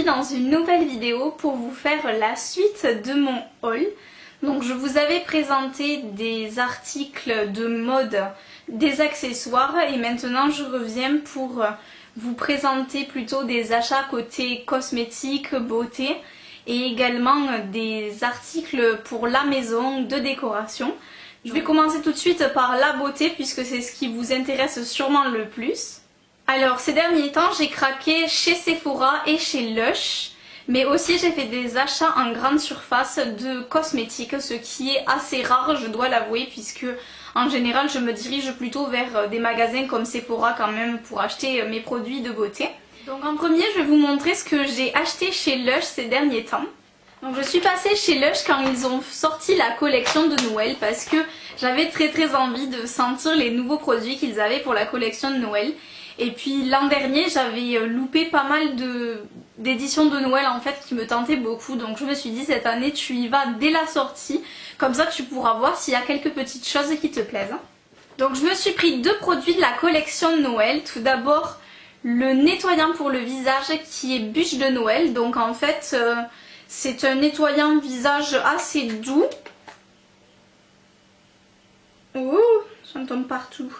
aujourd'hui dans une nouvelle vidéo pour vous faire la suite de mon haul. Donc je vous avais présenté des articles de mode, des accessoires et maintenant je reviens pour vous présenter plutôt des achats côté cosmétique, beauté et également des articles pour la maison de décoration. Je vais commencer tout de suite par la beauté puisque c'est ce qui vous intéresse sûrement le plus. Alors ces derniers temps j'ai craqué chez Sephora et chez Lush, mais aussi j'ai fait des achats en grande surface de cosmétiques, ce qui est assez rare je dois l'avouer, puisque en général je me dirige plutôt vers des magasins comme Sephora quand même pour acheter mes produits de beauté. Donc en premier je vais vous montrer ce que j'ai acheté chez Lush ces derniers temps. Donc je suis passée chez Lush quand ils ont sorti la collection de Noël parce que j'avais très envie de sentir les nouveaux produits qu'ils avaient pour la collection de Noël. Et puis l'an dernier j'avais loupé pas mal d'éditions de Noël en fait qui me tentaient beaucoup, donc je me suis dit cette année tu y vas dès la sortie, comme ça tu pourras voir s'il y a quelques petites choses qui te plaisent. Donc je me suis pris deux produits de la collection de Noël. Tout d'abord le nettoyant pour le visage qui est bûche de Noël, donc en fait c'est un nettoyant visage assez doux. Ouh, j'en tombe partout.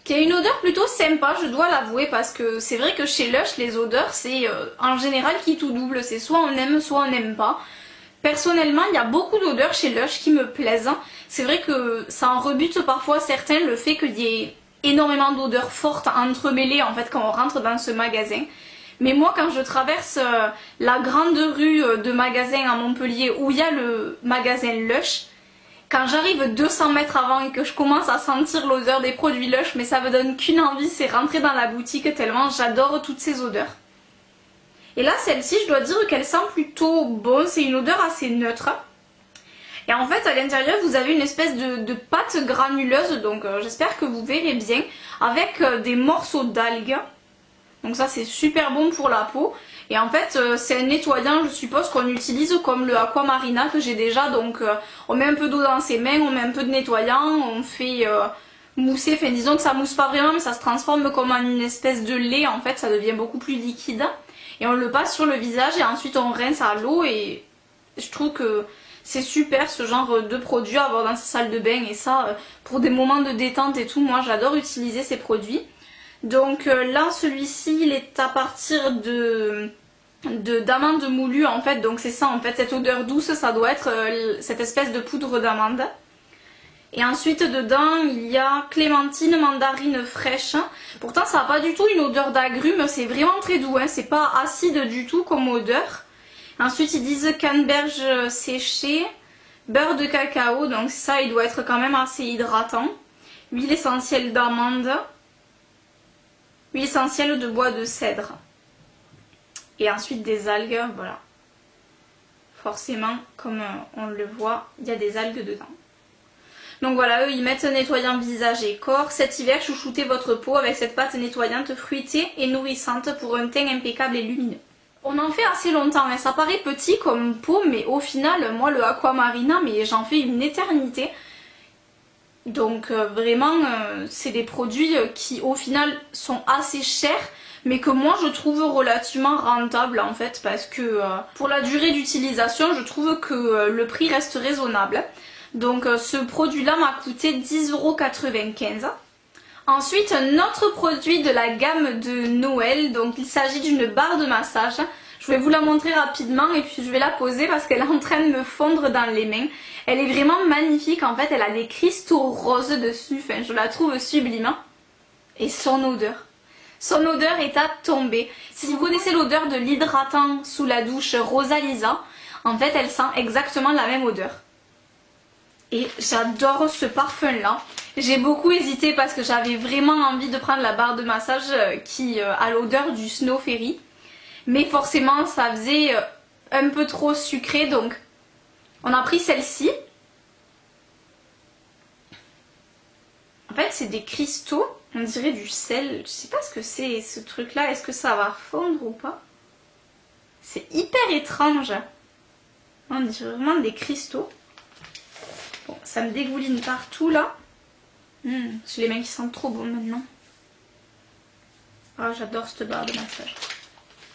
Qui a une odeur plutôt sympa, je dois l'avouer, parce que c'est vrai que chez Lush les odeurs c'est en général qui tout double, c'est soit on aime soit on n'aime pas. Personnellement il y a beaucoup d'odeurs chez Lush qui me plaisent, c'est vrai que ça en rebute parfois certains le fait qu'il y ait énormément d'odeurs fortes entremêlées en fait quand on rentre dans ce magasin. Mais moi quand je traverse la grande rue de magasins à Montpellier où il y a le magasin Lush, quand j'arrive 200 mètres avant et que je commence à sentir l'odeur des produits Lush, mais ça me donne qu'une envie, c'est rentrer dans la boutique tellement j'adore toutes ces odeurs. Et là celle-ci je dois dire qu'elle sent plutôt bon, c'est une odeur assez neutre. Et en fait à l'intérieur vous avez une espèce de pâte granuleuse, donc j'espère que vous verrez bien, avec des morceaux d'algues. Donc ça c'est super bon pour la peau. Et en fait c'est un nettoyant je suppose qu'on utilise comme le Aquamarina que j'ai déjà, donc on met un peu d'eau dans ses mains, on met un peu de nettoyant, on fait mousser, enfin disons que ça mousse pas vraiment mais ça se transforme comme en une espèce de lait en fait, ça devient beaucoup plus liquide. Et on le passe sur le visage et ensuite on rince à l'eau et je trouve que c'est super ce genre de produit à avoir dans sa salle de bain et ça pour des moments de détente et tout, moi j'adore utiliser ces produits. Donc là celui-ci il est à partir d'amande moulue en fait, donc c'est ça en fait, cette odeur douce ça doit être cette espèce de poudre d'amande. Et ensuite dedans il y a clémentine, mandarine fraîche. Pourtant ça n'a pas du tout une odeur d'agrumes, c'est vraiment très doux, hein. C'est pas acide du tout comme odeur. Ensuite ils disent canneberge séchée, beurre de cacao, donc ça il doit être quand même assez hydratant. Huile essentielle d'amande, huile essentielle de bois de cèdre. Et ensuite des algues, voilà. Forcément, comme on le voit, il y a des algues dedans. Donc voilà, eux ils mettent nettoyant visage et corps. Cet hiver, chouchoutez votre peau avec cette pâte nettoyante fruitée et nourrissante pour un teint impeccable et lumineux. On en fait assez longtemps, hein. Ça paraît petit comme peau, mais au final, moi le Aquamarina, mais j'en fais une éternité. Donc vraiment c'est des produits qui au final sont assez chers mais que moi je trouve relativement rentables en fait, parce que pour la durée d'utilisation je trouve que le prix reste raisonnable. Donc ce produit là m'a coûté 10,95 €. Ensuite un autre produit de la gamme de Noël, donc il s'agit d'une barre de massage. Je vais vous la montrer rapidement et puis je vais la poser parce qu'elle est en train de me fondre dans les mains. Elle est vraiment magnifique en fait, elle a des cristaux roses dessus, enfin je la trouve sublime. Et son odeur est à tomber. Si vous connaissez l'odeur de l'hydratant sous la douche Rosalisa, en fait elle sent exactement la même odeur. Et j'adore ce parfum là. J'ai beaucoup hésité parce que j'avais vraiment envie de prendre la barre de massage qui a l'odeur du Snow Fairy. Mais forcément ça faisait un peu trop sucré, donc on a pris celle-ci. En fait c'est des cristaux, on dirait du sel. Je sais pas ce que c'est ce truc là, est-ce que ça va fondre ou pas? C'est hyper étrange. On dirait vraiment des cristaux. Bon, ça me dégouline partout là. J'ai les mains qui sentent trop bon maintenant. Ah, j'adore cette barre de massage.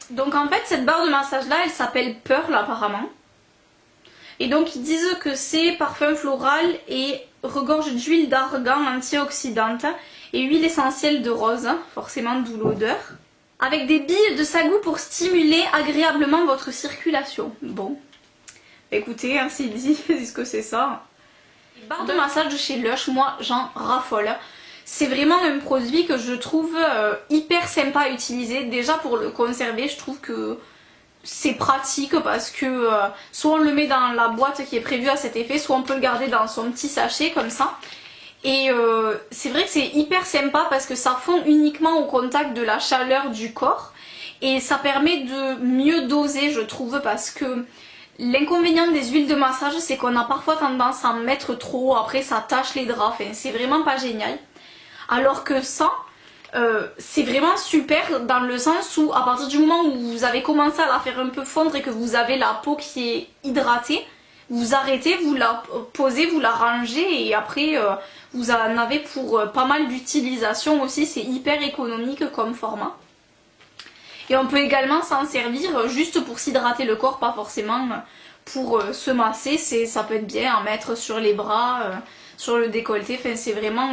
Donc en fait cette barre de massage là elle s'appelle Pearl apparemment. Et donc ils disent que c'est parfum floral et regorge d'huile d'argan antioxydante et huile essentielle de rose, forcément d'où l'odeur. Avec des billes de sagou pour stimuler agréablement votre circulation. Bon, écoutez, hein, c'est dit, est-ce que c'est ça? Les barres de massage de chez Lush, moi j'en raffole. C'est vraiment un produit que je trouve hyper sympa à utiliser. Déjà pour le conserver, je trouve que c'est pratique parce que soit on le met dans la boîte qui est prévue à cet effet, soit on peut le garder dans son petit sachet comme ça. Et c'est vrai que c'est hyper sympa parce que ça fond uniquement au contact de la chaleur du corps et ça permet de mieux doser je trouve, parce que l'inconvénient des huiles de massage c'est qu'on a parfois tendance à en mettre trop, après ça tâche les draps, enfin, c'est vraiment pas génial. Alors que ça, c'est vraiment super dans le sens où à partir du moment où vous avez commencé à la faire un peu fondre et que vous avez la peau qui est hydratée, vous arrêtez, vous la posez, vous la rangez et après vous en avez pour pas mal d'utilisation aussi, c'est hyper économique comme format. Et on peut également s'en servir juste pour s'hydrater le corps, pas forcément pour se masser, ça peut être bien à mettre sur les bras, sur le décolleté, enfin, c'est vraiment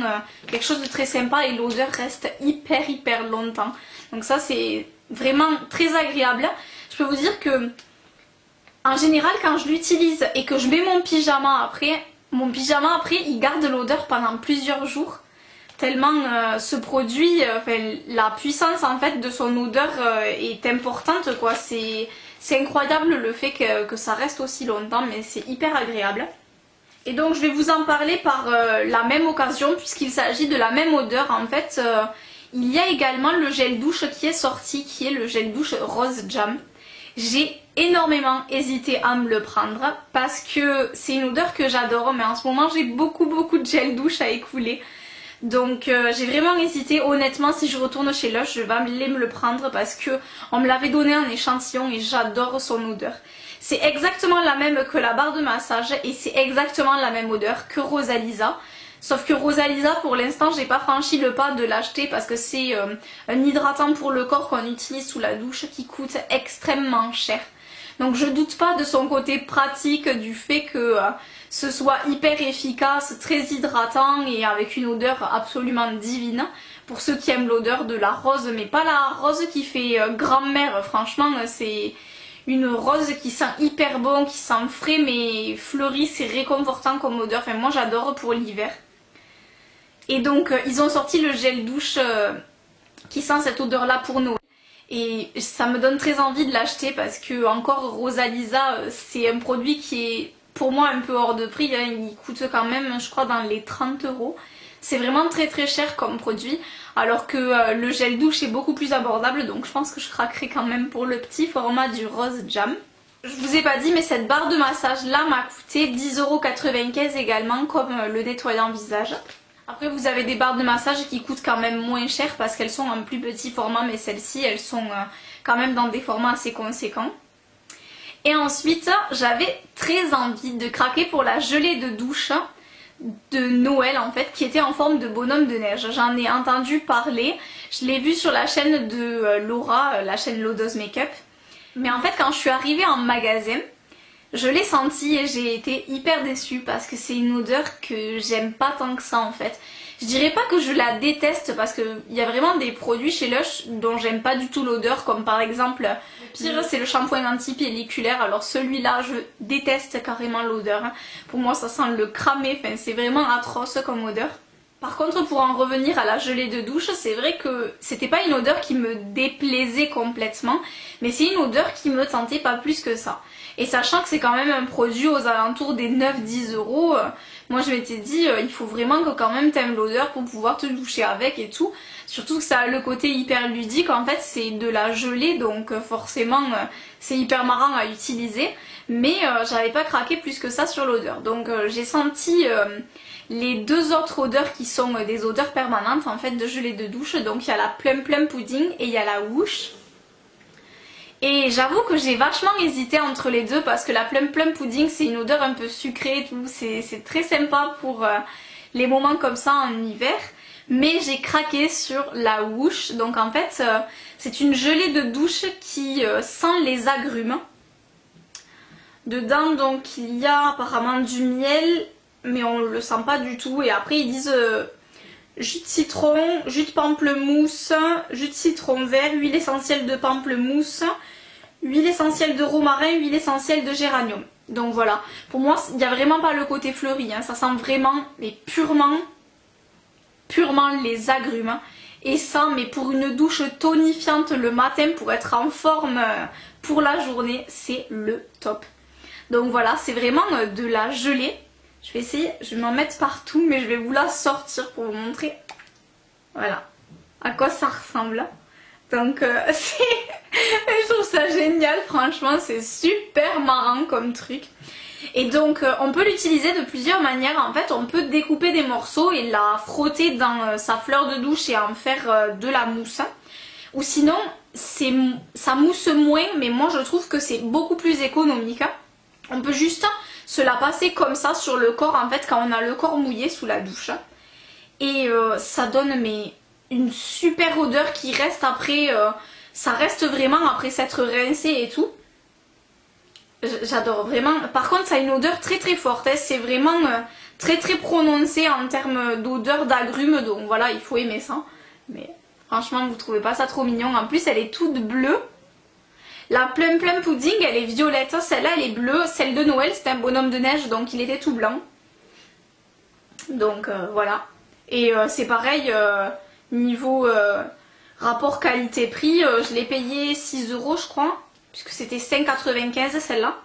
quelque chose de très sympa et l'odeur reste hyper longtemps. Donc ça c'est vraiment très agréable. Je peux vous dire que en général quand je l'utilise et que je mets mon pyjama après il garde l'odeur pendant plusieurs jours. Tellement ce produit, enfin, la puissance en fait de son odeur est importante quoi. C'est incroyable le fait que ça reste aussi longtemps, mais c'est hyper agréable. Et donc je vais vous en parler par la même occasion puisqu'il s'agit de la même odeur. En fait il y a également le gel douche qui est sorti, qui est le gel douche Rose Jam. J'ai énormément hésité à me le prendre parce que c'est une odeur que j'adore, mais en ce moment j'ai beaucoup de gel douche à écouler. Donc j'ai vraiment hésité. Honnêtement, si je retourne chez Lush, je vais aller me le prendre parce que on me l'avait donné en échantillon et j'adore son odeur. C'est exactement la même que la barre de massage et c'est exactement la même odeur que Rosalisa. Sauf que Rosalisa, pour l'instant, j'ai pas franchi le pas de l'acheter parce que c'est un hydratant pour le corps qu'on utilise sous la douche qui coûte extrêmement cher. Donc je doute pas de son côté pratique, du fait que ce soit hyper efficace, très hydratant et avec une odeur absolument divine. Pour ceux qui aiment l'odeur de la rose, mais pas la rose qui fait grand-mère, franchement c'est une rose qui sent hyper bon, qui sent frais mais fleuri, c'est réconfortant comme odeur. Enfin moi j'adore pour l'hiver. Et donc ils ont sorti le gel douche qui sent cette odeur là pour Noël. Et ça me donne très envie de l'acheter parce que encore Rosalisa c'est un produit qui est pour moi un peu hors de prix, hein. Il coûte quand même je crois dans les 30 €. C'est vraiment très cher comme produit alors que le gel douche est beaucoup plus abordable, donc je pense que je craquerai quand même pour le petit format du Rose Jam. Je vous ai pas dit mais cette barre de massage là m'a coûté 10,95 € également comme le nettoyant visage. Après vous avez des barres de massage qui coûtent quand même moins cher parce qu'elles sont en plus petit format, mais celles-ci elles sont quand même dans des formats assez conséquents. Et ensuite j'avais très envie de craquer pour la gelée de douche de Noël en fait, qui était en forme de bonhomme de neige. J'en ai entendu parler, je l'ai vu sur la chaîne de Laura, la chaîne Lodo's Makeup. Mais en fait quand je suis arrivée en magasin, je l'ai senti et j'ai été hyper déçue parce que c'est une odeur que j'aime pas tant que ça en fait. Je dirais pas que je la déteste parce qu'il y a vraiment des produits chez Lush dont j'aime pas du tout l'odeur, comme par exemple, le pire c'est le shampoing anti-pelliculaire. Alors celui-là je déteste carrément l'odeur. Pour moi ça sent le cramé, enfin, c'est vraiment atroce comme odeur. Par contre pour en revenir à la gelée de douche, c'est vrai que c'était pas une odeur qui me déplaisait complètement, mais c'est une odeur qui me tentait pas plus que ça. Et sachant que c'est quand même un produit aux alentours des 9-10 €, moi je m'étais dit il faut vraiment que quand même t'aimes l'odeur pour pouvoir te doucher avec et tout. Surtout que ça a le côté hyper ludique, en fait c'est de la gelée donc forcément c'est hyper marrant à utiliser. Mais j'avais pas craqué plus que ça sur l'odeur. Donc j'ai senti les deux autres odeurs qui sont des odeurs permanentes en fait de gelée de douche. Donc il y a la Plum Plum Pudding et il y a la Whoosh. Et j'avoue que j'ai vachement hésité entre les deux parce que la Plum Plum Pudding c'est une odeur un peu sucrée et tout, c'est très sympa pour les moments comme ça en hiver. mais j'ai craqué sur la Whoosh. Donc en fait c'est une gelée de douche qui sent les agrumes. Dedans donc il y a apparemment du miel, mais on le sent pas du tout. Et après ils disent jus de citron, jus de pamplemousse, jus de citron vert, huile essentielle de pamplemousse, huile essentielle de romarin, huile essentielle de géranium. Donc voilà, pour moi il n'y a vraiment pas le côté fleuri, hein. Ça sent vraiment, mais purement les agrumes. Hein. Et ça, mais pour une douche tonifiante le matin, pour être en forme pour la journée, c'est le top. Donc voilà, c'est vraiment de la gelée. Je vais essayer, je vais m'en mettre partout, mais je vais vous la sortir pour vous montrer. Voilà, à quoi ça ressemble. Donc je trouve ça génial, franchement, c'est super marrant comme truc. Et donc on peut l'utiliser de plusieurs manières. En fait, on peut découper des morceaux et la frotter dans sa fleur de douche et en faire de la mousse. Ou sinon, ça mousse moins, mais moi je trouve que c'est beaucoup plus économique. On peut juste se la passer comme ça sur le corps, en fait, quand on a le corps mouillé sous la douche. Et ça donne une super odeur qui reste après, ça reste vraiment après s'être rincé et tout. J'adore vraiment. Par contre ça a une odeur très très forte, hein. C'est vraiment très très prononcé en termes d'odeur d'agrumes, donc voilà, il faut aimer ça. Mais franchement vous trouvez pas ça trop mignon? En plus elle est toute bleue. La Plum Plum Pudding elle est violette, celle-là elle est bleue, celle de Noël c'était un bonhomme de neige donc il était tout blanc. Donc voilà. Et c'est pareil, niveau rapport qualité-prix, je l'ai payé 6 € je crois, puisque c'était 5,95 celle-là.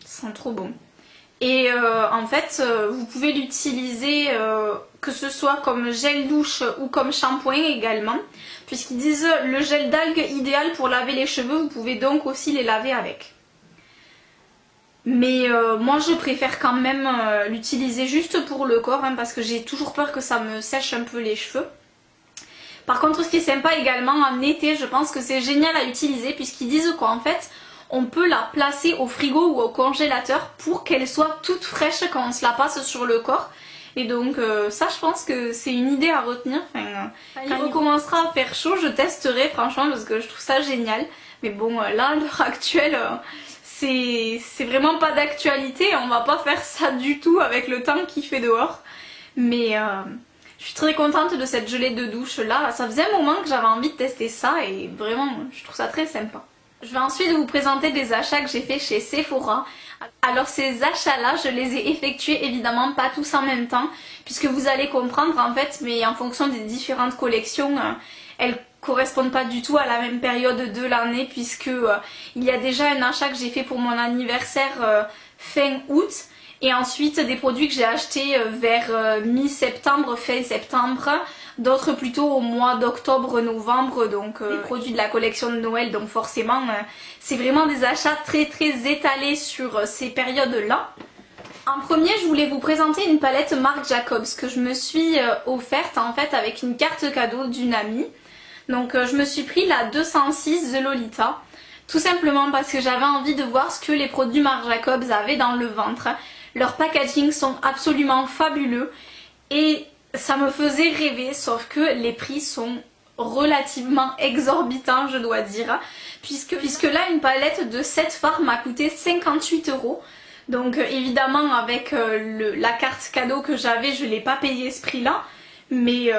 Ça sent trop bon. Et en fait, vous pouvez l'utiliser que ce soit comme gel douche ou comme shampoing également, puisqu'ils disent le gel d'algues idéal pour laver les cheveux, vous pouvez donc aussi les laver avec. Mais moi je préfère quand même l'utiliser juste pour le corps, hein, parce que j'ai toujours peur que ça me sèche un peu les cheveux. Par contre ce qui est sympa également en été, je pense que c'est génial à utiliser, puisqu'ils disent qu'en fait on peut la placer au frigo ou au congélateur pour qu'elle soit toute fraîche quand on se la passe sur le corps. Et donc ça je pense que c'est une idée à retenir. Enfin, quand il recommencera à faire chaud je testerai franchement, parce que je trouve ça génial. Mais bon là à l'heure actuelle c'est vraiment pas d'actualité, on va pas faire ça du tout avec le temps qu'il fait dehors. Mais je suis très contente de cette gelée de douche là, ça faisait un moment que j'avais envie de tester ça et vraiment je trouve ça très sympa. Je vais ensuite vous présenter des achats que j'ai fait chez Sephora. Alors ces achats là je les ai effectués évidemment pas tous en même temps, puisque vous allez comprendre en fait, mais en fonction des différentes collections elles correspondent pas du tout à la même période de l'année, puisque il y a déjà un achat que j'ai fait pour mon anniversaire fin août, et ensuite des produits que j'ai achetés vers mi-septembre, fin septembre, d'autres plutôt au mois d'octobre, novembre, donc les produits de la collection de Noël, donc forcément c'est vraiment des achats très très étalés sur ces périodes là. En premier je voulais vous présenter une palette Marc Jacobs que je me suis offerte en fait avec une carte cadeau d'une amie. Donc je me suis pris la 206 The Lolita, tout simplement parce que j'avais envie de voir ce que les produits Marc Jacobs avaient dans le ventre. Leurs packaging sont absolument fabuleux et ça me faisait rêver, sauf que les prix sont relativement exorbitants je dois dire, puisque là une palette de 7 fards m'a coûté 58 €. Donc évidemment avec la carte cadeau que j'avais je n'ai pas payé ce prix là, mais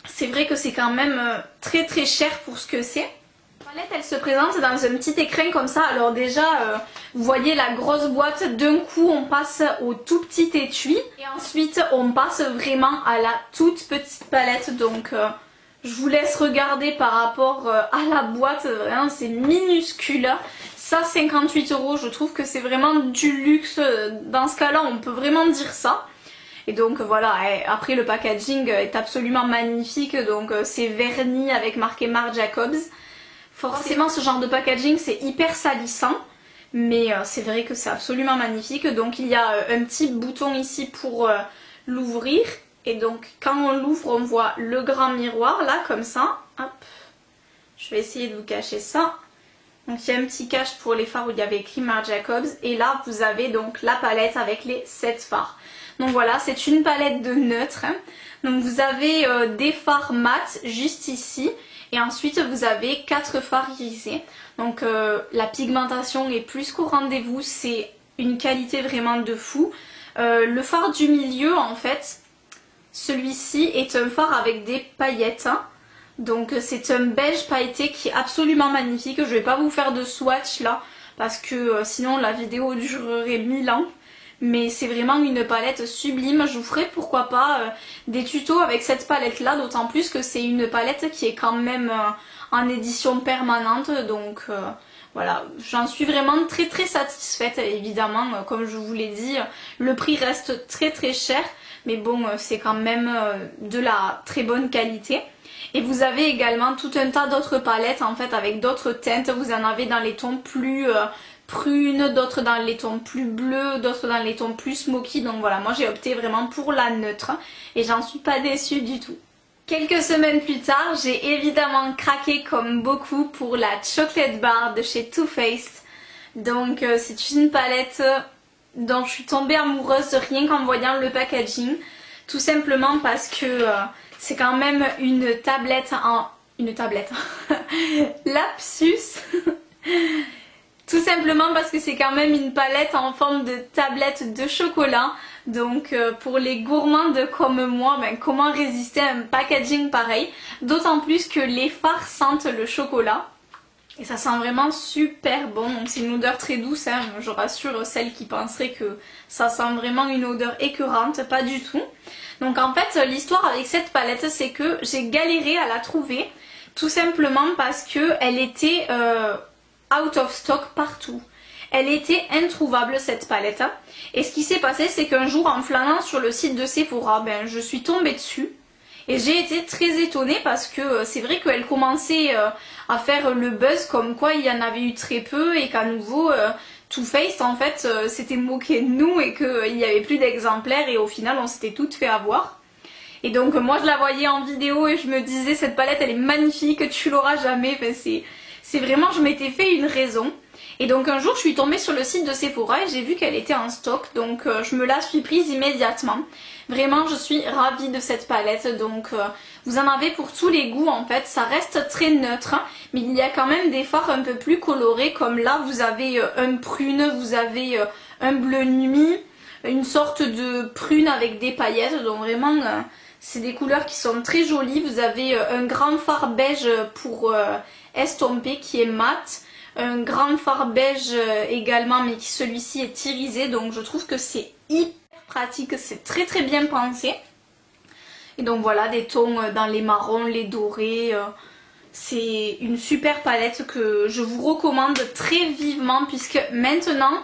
c'est vrai que c'est quand même très très cher pour ce que c'est. La palette elle se présente dans un petit écrin comme ça. Alors déjà vous voyez la grosse boîte, d'un coup on passe au tout petit étui et ensuite on passe vraiment à la toute petite palette. Donc je vous laisse regarder par rapport à la boîte, vraiment c'est minuscule. Ça 58 €, je trouve que c'est vraiment du luxe, dans ce cas là on peut vraiment dire ça. Et donc voilà, après le packaging est absolument magnifique, donc c'est verni avec marqué Marc Jacobs. Forcément ce genre de packaging c'est hyper salissant, mais c'est vrai que c'est absolument magnifique. Donc il y a un petit bouton ici pour l'ouvrir, et donc quand on l'ouvre on voit le grand miroir là comme ça. Hop, je vais essayer de vous cacher ça. Donc il y a un petit cache pour les fards où il y avait écrit Marc Jacobs, et là vous avez donc la palette avec les 7 fards. Donc voilà, c'est une palette de neutres. Donc vous avez des fards mat juste ici et ensuite vous avez 4 fards irisés. Donc la pigmentation est plus qu'au rendez-vous, c'est une qualité vraiment de fou. Le fard du milieu en fait, celui-ci est un fard avec des paillettes. Donc c'est un beige pailleté qui est absolument magnifique. Je vais pas vous faire de swatch là parce que sinon la vidéo durerait 1000 ans. Mais c'est vraiment une palette sublime. Je vous ferai pourquoi pas des tutos avec cette palette là, d'autant plus que c'est une palette qui est quand même en édition permanente. Donc voilà, j'en suis vraiment très très satisfaite. Évidemment, comme je vous l'ai dit, le prix reste très très cher. Mais bon, c'est quand même de la très bonne qualité. Et vous avez également tout un tas d'autres palettes en fait avec d'autres teintes. Vous en avez dans les tons plus prunes, d'autres dans les tons plus bleus, d'autres dans les tons plus smoky. Donc voilà, moi j'ai opté vraiment pour la neutre et j'en suis pas déçue du tout. Quelques semaines plus tard, j'ai évidemment craqué comme beaucoup pour la Chocolate Bar de chez Too Faced. Donc c'est une palette dont je suis tombée amoureuse rien qu'en voyant le packaging. Tout simplement parce que c'est quand même une tablette en... Une tablette lapsus. Tout simplement parce que c'est quand même une palette en forme de tablette de chocolat. Donc pour les gourmandes comme moi, ben, comment résister à un packaging pareil? D'autant plus que les fards sentent le chocolat. Et ça sent vraiment super bon. Donc c'est une odeur très douce, hein. Je rassure celles qui penseraient que ça sent vraiment une odeur écœurante, pas du tout. Donc en fait l'histoire avec cette palette c'est que j'ai galéré à la trouver. Tout simplement parce que elle était out of stock partout. Elle était introuvable cette palette. Et ce qui s'est passé c'est qu'un jour en flânant sur le site de Sephora, ben, je suis tombée dessus. Et j'ai été très étonnée parce que c'est vrai qu'elle commençait à faire le buzz comme quoi il y en avait eu très peu et qu'à nouveau Too Faced en fait s'était moqué de nous et qu'il n'y avait plus d'exemplaires et au final on s'était toutes fait avoir. Et donc moi je la voyais en vidéo et je me disais cette palette elle est magnifique, tu l'auras jamais. Enfin, c'est vraiment, je m'étais fait une raison. Et donc un jour je suis tombée sur le site de Sephora et j'ai vu qu'elle était en stock, donc je me la suis prise immédiatement. Vraiment je suis ravie de cette palette, donc vous en avez pour tous les goûts en fait, ça reste très neutre, mais il y a quand même des fards un peu plus colorés, comme là vous avez un prune, vous avez un bleu nuit, une sorte de prune avec des paillettes, donc vraiment c'est des couleurs qui sont très jolies. Vous avez un grand fard beige pour estomper qui est mat. Un grand fard beige également mais qui celui-ci est irisé, donc je trouve que c'est hyper pratique, c'est très très bien pensé. Et donc voilà, des tons dans les marrons, les dorés, c'est une super palette que je vous recommande très vivement puisque maintenant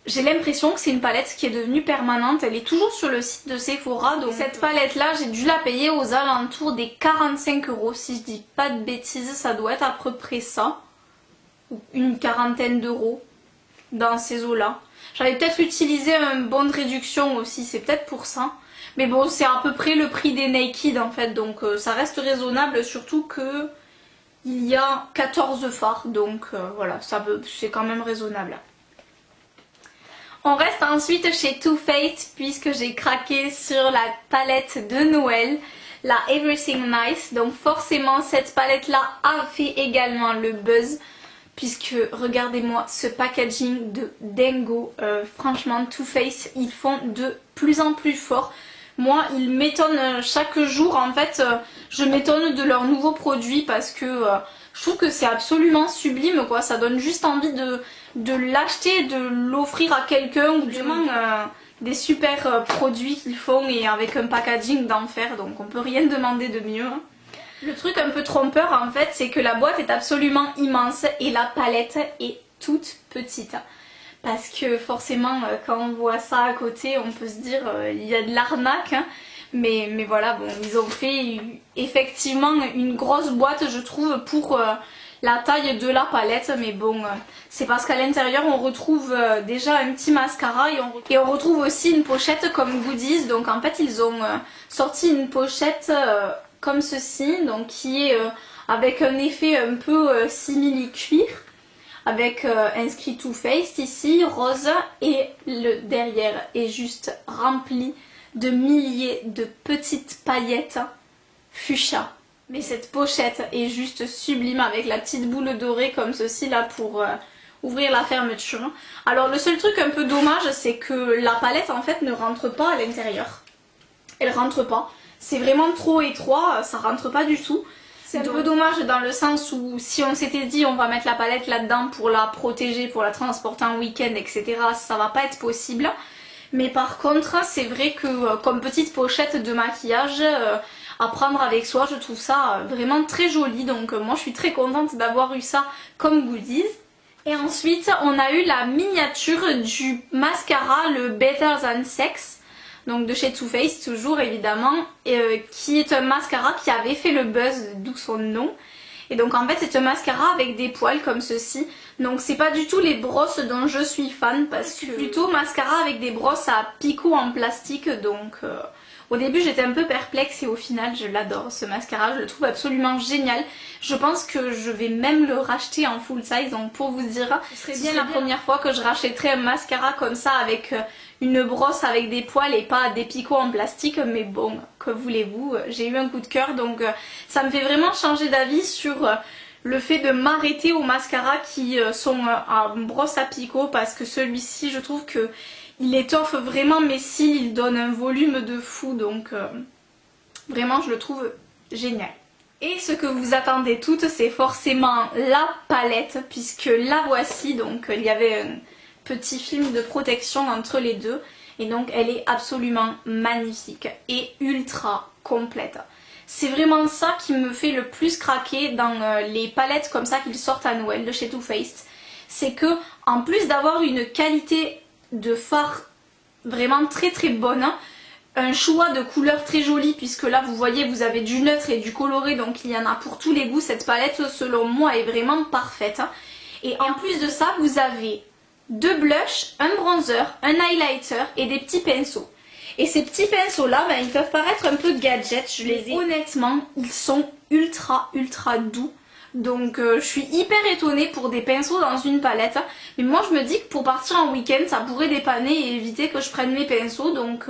j'ai l'impression que c'est une palette qui est devenue permanente. Elle est toujours sur le site de Sephora, donc cette palette là j'ai dû la payer aux alentours des 45 € si je dis pas de bêtises, ça doit être à peu près ça. Une quarantaine d'euros dans ces eaux là. J'avais peut-être utilisé un bon de réduction aussi, c'est peut-être pour ça. Mais bon, c'est à peu près le prix des Naked en fait, donc ça reste raisonnable, surtout que il y a 14 fards, donc voilà, c'est quand même raisonnable. On reste ensuite chez Too Faced puisque j'ai craqué sur la palette de Noël, la Everything Nice. Donc forcément cette palette là a fait également le buzz. Puisque regardez-moi ce packaging de dingo, franchement Too Faced ils font de plus en plus fort. Moi ils m'étonnent chaque jour en fait, je m'étonne de leurs nouveaux produits parce que je trouve que c'est absolument sublime quoi, ça donne juste envie de l'acheter, de l'offrir à quelqu'un ou vraiment des super produits qu'ils font et avec un packaging d'enfer, donc on peut rien demander de mieux. Hein. Le truc un peu trompeur en fait c'est que la boîte est absolument immense et la palette est toute petite. Parce que forcément quand on voit ça à côté on peut se dire il y a de l'arnaque. Hein. Mais voilà, bon, ils ont fait effectivement une grosse boîte je trouve pour la taille de la palette. Mais bon, c'est parce qu'à l'intérieur on retrouve déjà un petit mascara et on retrouve aussi une pochette comme goodies. Donc en fait ils ont sorti une pochette... comme ceci, donc qui est avec un effet un peu simili-cuir, avec inscrit Too Faced ici, rose, et le derrière est juste rempli de milliers de petites paillettes fuchsia. Mais cette pochette est juste sublime avec la petite boule dorée comme ceci là pour ouvrir la fermeture. Alors le seul truc un peu dommage, c'est que la palette en fait ne rentre pas à l'intérieur. Elle rentre pas. C'est vraiment trop étroit, ça rentre pas du tout. C'est un peu dommage dans le sens où si on s'était dit on va mettre la palette là-dedans pour la protéger, pour la transporter en week-end, etc. ça va pas être possible. Mais par contre, c'est vrai que comme petite pochette de maquillage à prendre avec soi, je trouve ça vraiment très joli. Donc moi je suis très contente d'avoir eu ça comme goodies. Et ensuite on a eu la miniature du mascara, le Better Than Sex. Donc de chez Too Faced toujours évidemment, qui est un mascara qui avait fait le buzz, d'où son nom. Et donc en fait c'est un mascara avec des poils comme ceci. Donc c'est pas du tout les brosses dont je suis fan parce que plutôt mascara avec des brosses à picot en plastique. Donc au début j'étais un peu perplexe et au final je l'adore ce mascara, je le trouve absolument génial. Je pense que je vais même le racheter en full size, donc pour vous dire, ce serait bien la première fois que je rachèterais un mascara comme ça avec une brosse avec des poils et pas des picots en plastique. Mais bon, que voulez-vous, j'ai eu un coup de cœur donc ça me fait vraiment changer d'avis sur le fait de m'arrêter aux mascaras qui sont en brosse à picot parce que celui-ci je trouve que il étoffe vraiment mes cils, il donne un volume de fou donc vraiment je le trouve génial. Et ce que vous attendez toutes, c'est forcément la palette puisque la voici. Donc il y avait un petit film de protection entre les deux et donc elle est absolument magnifique et ultra complète. C'est vraiment ça qui me fait le plus craquer dans les palettes comme ça qu'ils sortent à Noël de chez Too Faced. C'est que en plus d'avoir une qualité de fard vraiment très très bonne, un choix de couleurs très joli puisque là vous voyez vous avez du neutre et du coloré donc il y en a pour tous les goûts. Cette palette selon moi est vraiment parfaite. Et en plus de ça vous avez deux blushs, un bronzer, un highlighter et des petits pinceaux. Et ces petits pinceaux là ils peuvent paraître un peu gadgets, je les ai. Honnêtement ils sont ultra doux. Donc je suis hyper étonnée pour des pinceaux dans une palette. Mais moi je me dis que pour partir en week-end ça pourrait dépanner et éviter que je prenne mes pinceaux. Donc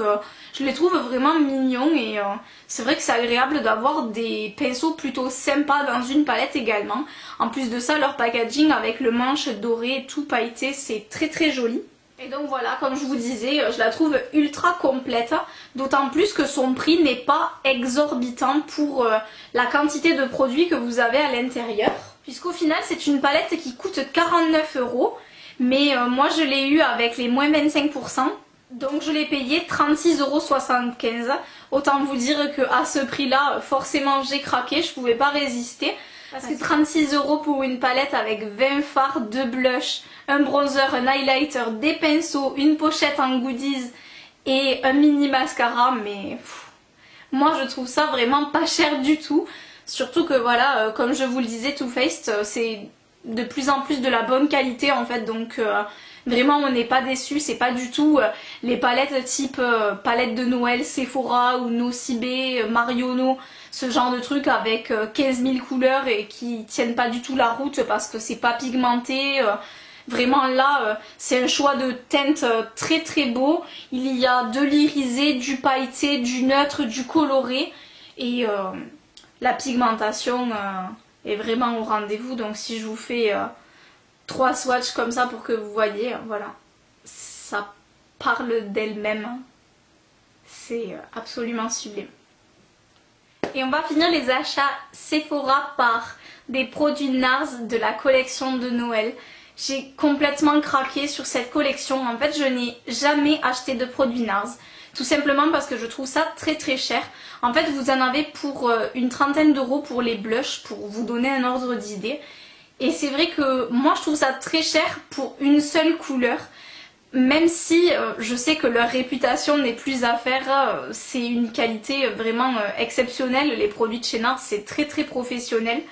je les trouve vraiment mignons et c'est vrai que c'est agréable d'avoir des pinceaux plutôt sympas dans une palette également. En plus de ça leur packaging avec le manche doré et tout pailleté c'est très joli. Et donc voilà, comme je vous disais, je la trouve ultra complète, d'autant plus que son prix n'est pas exorbitant pour la quantité de produits que vous avez à l'intérieur. Puisqu'au final c'est une palette qui coûte 49 €, mais moi je l'ai eu avec les moins 25%, donc je l'ai payé 36,75 €. Autant vous dire qu'à ce prix là, forcément j'ai craqué, je pouvais pas résister. Parce que 36 € pour une palette avec 20 fards, 2 blushs, un bronzer, un highlighter, des pinceaux, une pochette en goodies et un mini mascara, mais moi je trouve ça vraiment pas cher du tout. Surtout que voilà, comme je vous le disais, Too Faced c'est de plus en plus de la bonne qualité en fait, donc vraiment on n'est pas déçus. C'est pas du tout les palettes type palette de Noël Sephora ou Nocibé, Marionneau, ce genre de truc avec 15 000 couleurs et qui tiennent pas du tout la route parce que c'est pas pigmenté. Vraiment là c'est un choix de teintes très beau. Il y a de l'irisé, du pailleté, du neutre, du coloré et la pigmentation est vraiment au rendez-vous. Donc si je vous fais 3 swatchs comme ça pour que vous voyez, voilà, ça parle d'elle-même. C'est absolument sublime. Et on va finir les achats Sephora par des produits NARS de la collection de Noël. J'ai complètement craqué sur cette collection. En fait, je n'ai jamais acheté de produits NARS. Tout simplement parce que je trouve ça très cher. En fait, vous en avez pour une trentaine d'euros pour les blushs, pour vous donner un ordre d'idée. Et c'est vrai que moi, je trouve ça très cher pour une seule couleur. Même si je sais que leur réputation n'est plus à faire, c'est une qualité vraiment exceptionnelle. Les produits de chez NARS, c'est très professionnel.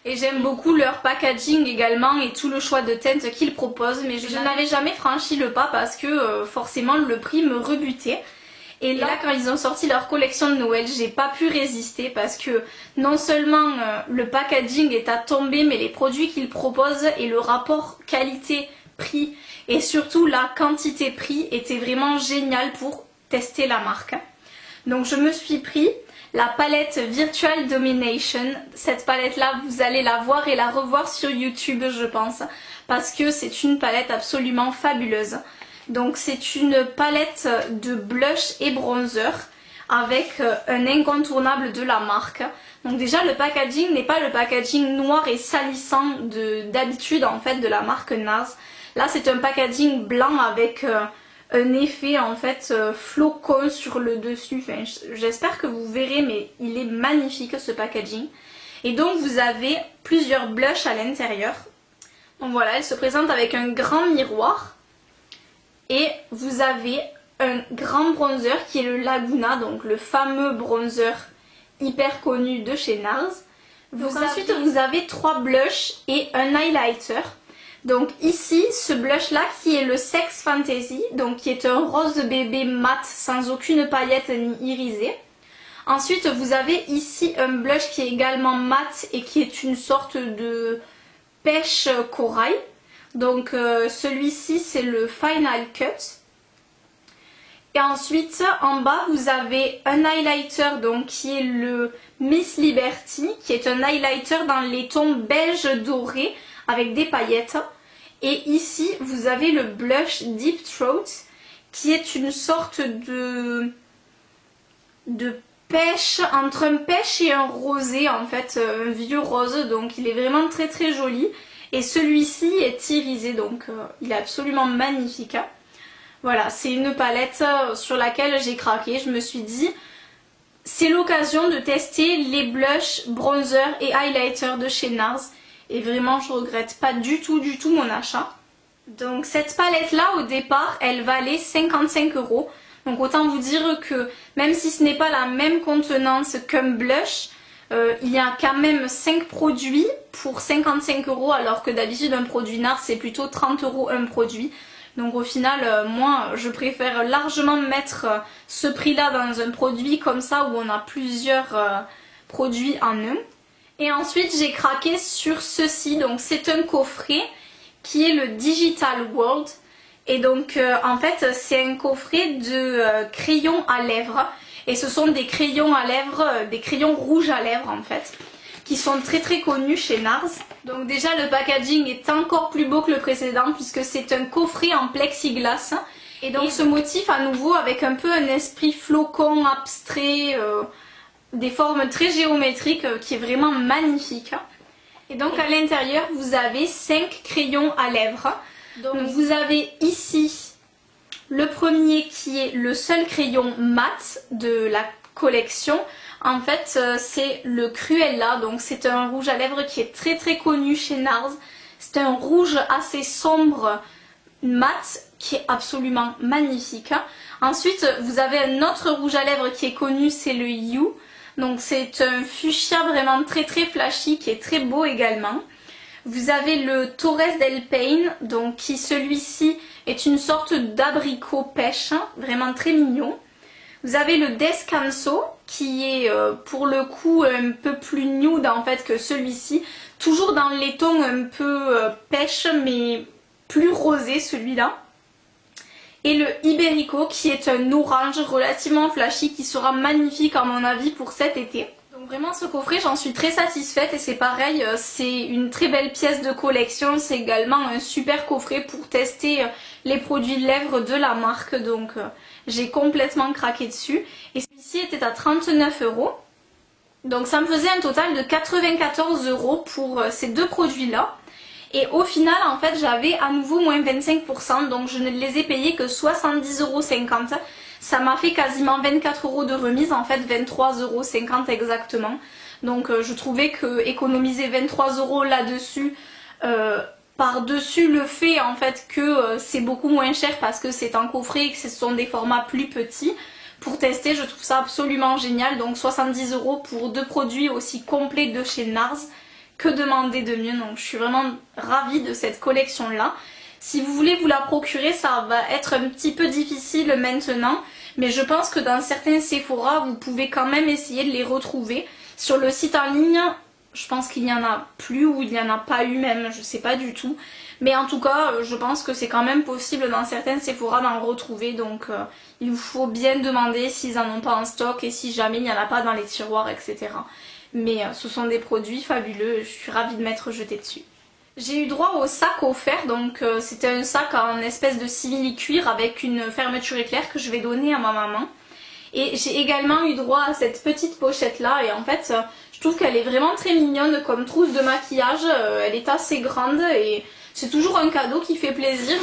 Et j'aime beaucoup leur packaging également et tout le choix de teintes qu'ils proposent. Mais je n'avais jamais franchi le pas parce que forcément le prix me rebutait. Et là quand ils ont sorti leur collection de Noël, j'ai pas pu résister parce que non seulement le packaging est à tomber, mais les produits qu'ils proposent et le rapport qualité-prix et surtout la quantité-prix était vraiment génial pour tester la marque. Donc je me suis pris la palette Virtual Domination. Cette palette là, vous allez la voir et la revoir sur YouTube je pense, parce que c'est une palette absolument fabuleuse. Donc c'est une palette de blush et bronzer avec un incontournable de la marque. Donc déjà le packaging n'est pas le packaging noir et salissant d'habitude en fait de la marque NARS. Là c'est un packaging blanc avec un effet en fait flocon sur le dessus. Enfin, j'espère que vous verrez, mais il est magnifique ce packaging. Et donc vous avez plusieurs blushs à l'intérieur. Donc voilà, elle se présente avec un grand miroir. Et vous avez un grand bronzer qui est le Laguna, donc le fameux bronzer hyper connu de chez NARS. Ensuite vous avez 3 blushs et un highlighter. Donc ici ce blush là qui est le Sex Fantasy, donc qui est un rose bébé mat sans aucune paillette ni irisée. Ensuite vous avez ici un blush qui est également mat et qui est une sorte de pêche corail. Donc celui-ci c'est le Final Cut. Et ensuite en bas vous avez un highlighter donc qui est le Miss Liberty, qui est un highlighter dans les tons beige doré avec des paillettes. Et ici vous avez le blush Deep Throat qui est une sorte de pêche, entre un pêche et un rosé en fait, un vieux rose, donc il est vraiment très très joli. Et celui-ci est irisé, donc il est absolument magnifique. Voilà, c'est une palette sur laquelle j'ai craqué. Je me suis dit, c'est l'occasion de tester les blushs, bronzers et highlighters de chez NARS. Et vraiment, je regrette pas du tout mon achat. Donc cette palette-là, au départ, elle valait 55 €. Donc autant vous dire que même si ce n'est pas la même contenance qu'un blush, il y a quand même 5 produits pour 55 € alors que d'habitude un produit NARS c'est plutôt 30 € un produit. Donc au final moi je préfère largement mettre ce prix là dans un produit comme ça où on a plusieurs produits en un. Et ensuite j'ai craqué sur ceci, donc c'est un coffret qui est le Digital World. Et donc en fait c'est un coffret de crayons à lèvres. Et ce sont des crayons à lèvres, des crayons rouges à lèvres en fait, qui sont très très connus chez NARS. Donc déjà le packaging est encore plus beau que le précédent puisque c'est un coffret en plexiglas. Et donc ce motif à nouveau avec un peu un esprit flocon abstrait, des formes très géométriques qui est vraiment magnifique. Et donc à l'intérieur vous avez 5 crayons à lèvres. Donc vous avez ici le premier qui est le seul crayon mat de la collection. En fait c'est le Cruella, donc c'est un rouge à lèvres qui est très très connu chez NARS. C'est un rouge assez sombre mat qui est absolument magnifique. Ensuite vous avez un autre rouge à lèvres qui est connu, c'est le You. Donc c'est un fuchsia vraiment très très flashy qui est très beau également. Vous avez le Torres del Paine, donc qui celui-ci est une sorte d'abricot pêche, vraiment très mignon. Vous avez le Descanso qui est pour le coup un peu plus nude en fait que celui-ci, toujours dans les tons un peu pêche mais plus rosé celui-là. Et le Iberico qui est un orange relativement flashy qui sera magnifique à mon avis pour cet été. Donc vraiment ce coffret j'en suis très satisfaite et c'est pareil, c'est une très belle pièce de collection, c'est également un super coffret pour tester les produits de lèvres de la marque, donc j'ai complètement craqué dessus. Et celui-ci était à 39 €, donc ça me faisait un total de 94 € pour ces deux produits là. Et au final en fait j'avais à nouveau moins 25%, donc je ne les ai payés que 70,50 €. Ça m'a fait quasiment 24 € de remise, en fait 23,50 € exactement. Donc je trouvais que économiser 23 € là-dessus, par-dessus le fait en fait que c'est beaucoup moins cher parce que c'est un coffret et que ce sont des formats plus petits. Pour tester, je trouve ça absolument génial. Donc 70 € pour deux produits aussi complets de chez NARS. Que demander de mieux? Donc je suis vraiment ravie de cette collection là. Si vous voulez vous la procurer, ça va être un petit peu difficile maintenant, mais je pense que dans certains Sephora, vous pouvez quand même essayer de les retrouver. Sur le site en ligne, Je pense qu'il n'y en a plus ou il n'y en a pas eu même, je sais pas du tout. Mais en tout cas, je pense que c'est quand même possible dans certaines Sephora d'en retrouver. Donc il vous faut bien demander s'ils en ont pas en stock et si jamais il n'y en a pas dans les tiroirs, etc. Mais ce sont des produits fabuleux, je suis ravie de m'être jetée dessus. J'ai eu droit au sac offert, donc c'était un sac en espèce de simili-cuir avec une fermeture éclair que je vais donner à ma maman. Et j'ai également eu droit à cette petite pochette là et en fait je trouve qu'elle est vraiment très mignonne comme trousse de maquillage, elle est assez grande et c'est toujours un cadeau qui fait plaisir.